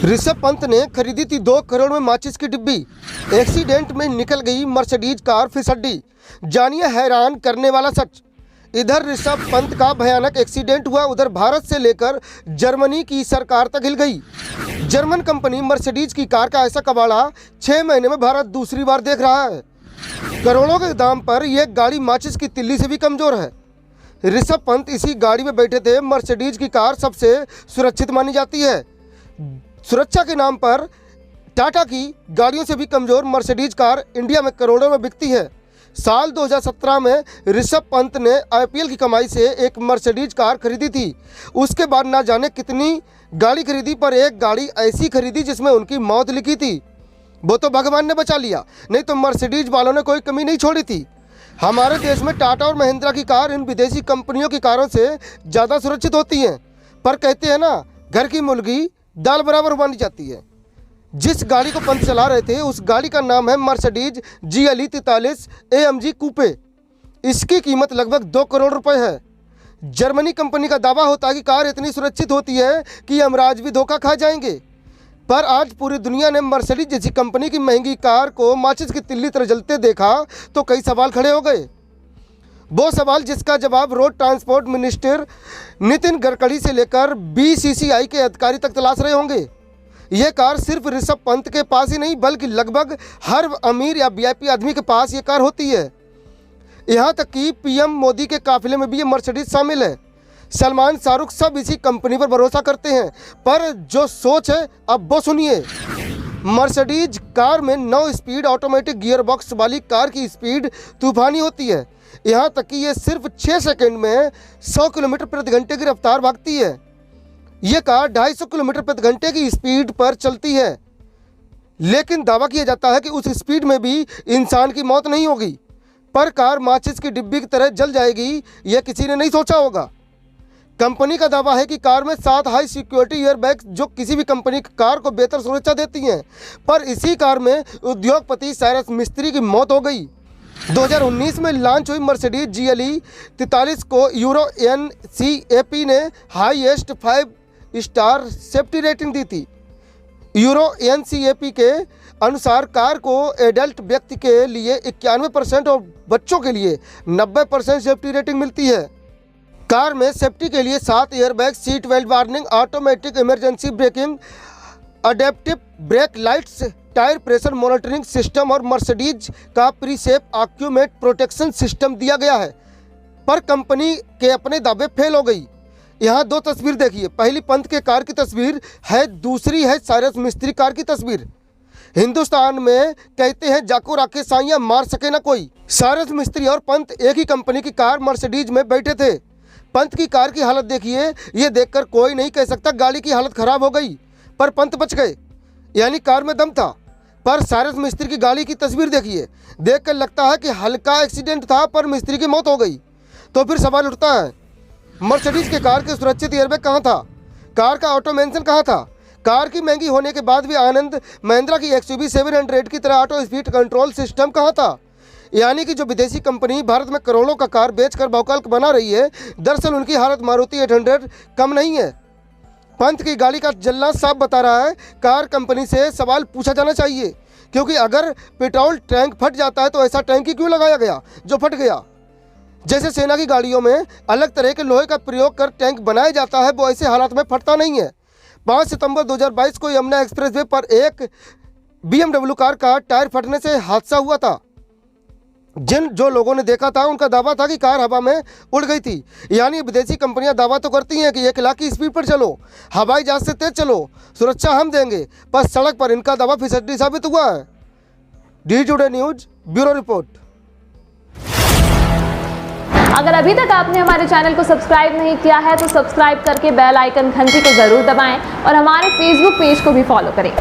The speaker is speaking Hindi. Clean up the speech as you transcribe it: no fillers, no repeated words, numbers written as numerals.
ऋषभ पंत ने खरीदी थी 2 करोड़ में माचिस की डिब्बी। एक्सीडेंट में निकल गई मर्सिडीज कार फिसड्डी। जानिए हैरान करने वाला सच। इधर ऋषभ पंत का भयानक एक्सीडेंट हुआ, उधर भारत से लेकर जर्मनी की सरकार तक हिल गई। जर्मन कंपनी मर्सिडीज की कार का ऐसा कबाड़ा 6 महीने में भारत दूसरी बार देख रहा है। करोड़ों के दाम पर यह गाड़ी माचिस की तिल्ली से भी कमजोर है। ऋषभ पंत इसी गाड़ी में बैठे थे। मर्सिडीज की कार सबसे सुरक्षित मानी जाती है। सुरक्षा के नाम पर टाटा की गाड़ियों से भी कमज़ोर मर्सिडीज कार इंडिया में करोड़ों में बिकती है। साल 2017 में ऋषभ पंत ने आईपीएल की कमाई से एक मर्सिडीज कार खरीदी थी। उसके बाद ना जाने कितनी गाड़ी खरीदी, पर एक गाड़ी ऐसी खरीदी जिसमें उनकी मौत लिखी थी। वो तो भगवान ने बचा लिया, नहीं तो मर्सिडीज वालों ने कोई कमी नहीं छोड़ी थी। हमारे देश में टाटा और महिंद्रा की कार इन विदेशी कंपनियों की कारों से ज़्यादा सुरक्षित होती हैं, पर कहते हैं ना, घर की मुर्गी दाल बराबर मानी जाती है। जिस गाड़ी को पंत चला रहे थे उस गाड़ी का नाम है मर्सिडीज GLE 43 AMG कूपे। इसकी कीमत लगभग 2 करोड़ रुपए है। जर्मनी कंपनी का दावा होता है कि कार इतनी सुरक्षित होती है कि यमराज भी धोखा खा जाएंगे, पर आज पूरी दुनिया ने मर्सिडीज जैसी कंपनी की महंगी कार को माचिस की तिल्ली तरह जलते देखा तो कई सवाल खड़े हो गए। वो सवाल जिसका जवाब road transport minister Nitin Gadkari से लेकर BCCI के अधिकारी तक तलाश रहे होंगे। ये कार सिर्फ ऋषभ पंत के पास ही नहीं, बल्कि लगभग हर अमीर या VIP आदमी के पास ये कार होती है। यहाँ तक कि PM मोदी के काफिले में भी ये मर्सिडीज शामिल है। सलमान, शाहरुख सब इसी कंपनी पर भरोसा करते हैं, पर जो सोच है अब वो सुनिए। मर्सिडीज कार में 9 स्पीड ऑटोमेटिक गियर बॉक्स वाली कार की स्पीड तूफानी होती है। यहाँ तक कि ये सिर्फ 6 सेकंड में 100 किलोमीटर प्रति घंटे की रफ्तार भागती है। ये कार 250 किलोमीटर प्रति घंटे की स्पीड पर चलती है, लेकिन दावा किया जाता है कि उस स्पीड में भी इंसान की मौत नहीं होगी, पर कार माचिस की डिब्बी की तरह जल जाएगी, यह किसी ने नहीं सोचा होगा। कंपनी का दावा है कि कार में 7 हाई सिक्योरिटी एयरबैग जो किसी भी कंपनी की कार को बेहतर सुरक्षा देती हैं, पर इसी कार में उद्योगपति साइरस मिस्त्री की मौत हो गई। 2019 में लॉन्च हुई मर्सिडीज GLE 43 को यूरो NCAP ने हाईएस्ट 5 स्टार सेफ्टी रेटिंग दी थी। यूरो NCAP के अनुसार कार को एडल्ट व्यक्ति के लिए 91% और बच्चों के लिए 90% सेफ्टी रेटिंग मिलती है। कार में सेफ्टी के लिए 7 airbag, seat belt warning, automatic emergency breaking, adaptive break lights, tyre pressure monitoring system और मर्सिडीज का प्रीसेप ऑक्यूमेट प्रोटेक्शन सिस्टम दिया गया है, पर कंपनी के अपने दावे फेल हो गई। यहाँ 2 तस्वीर देखिए। पहली पंत के कार की तस्वीर है, दूसरी है साइरस मिस्त्री कार की तस्वीर। हिंदुस्तान में कहते हैं जाको राके साइयां मार सके ना कोई। साइरस मिस्त्री और पंत एक ही कंपनी की कार मर्सिडीज में बैठे थे। पंत की कार की हालत देखिए, ये देखकर कोई नहीं कह सकता गाड़ी की हालत खराब हो गई, पर पंत बच गए, यानी कार में दम था। पर साइरस मिस्त्री की गाड़ी की तस्वीर देखिए, देखकर लगता है कि हल्का एक्सीडेंट था, पर मिस्त्री की मौत हो गई। तो फिर सवाल उठता है, मर्सिडीज के कार के सुरक्षित एयरबैग कहाँ था? कार का ऑटो मेंशन कहाँ था? कार की महंगी होने के बाद भी आनंद महिंद्रा की XUV 700 की तरह ऑटो स्पीड कंट्रोल सिस्टम कहाँ था? यानी कि जो विदेशी कंपनी भारत में करोड़ों का कार बेचकर भौकाल बना रही है, दरअसल उनकी हालत मारुति 800 कम नहीं है। पंत की गाड़ी का जलना साफ बता रहा है, कार कंपनी से सवाल पूछा जाना चाहिए, क्योंकि अगर पेट्रोल टैंक फट जाता है तो ऐसा टैंक ही क्यों लगाया गया जो फट गया? जैसे सेना की गाड़ियों में अलग तरह के लोहे का प्रयोग कर टैंक बनाया जाता है, वो ऐसे हालात में फटता नहीं है। 5 सितंबर 2022 को यमुना एक्सप्रेसवे पर एक BMW कार का टायर फटने से हादसा हुआ था। जो लोगों ने देखा था उनका दावा था कि कार हवा में उड़ गई थी। यानी विदेशी कंपनियां दावा तो करती हैं कि 1 लाख की स्पीड पर चलो, हवाई जहाज से तेज चलो, सुरक्षा हम देंगे, पर सड़क पर इनका दावा फिसड्डी साबित हुआ है। D today news bureau report. अगर अभी तक आपने हमारे चैनल को सब्सक्राइब नहीं किया है तो सब्सक्राइब करके बेल आइकन घंटी को जरूर दबाएं और हमारे फेसबुक पेज को भी फॉलो करें।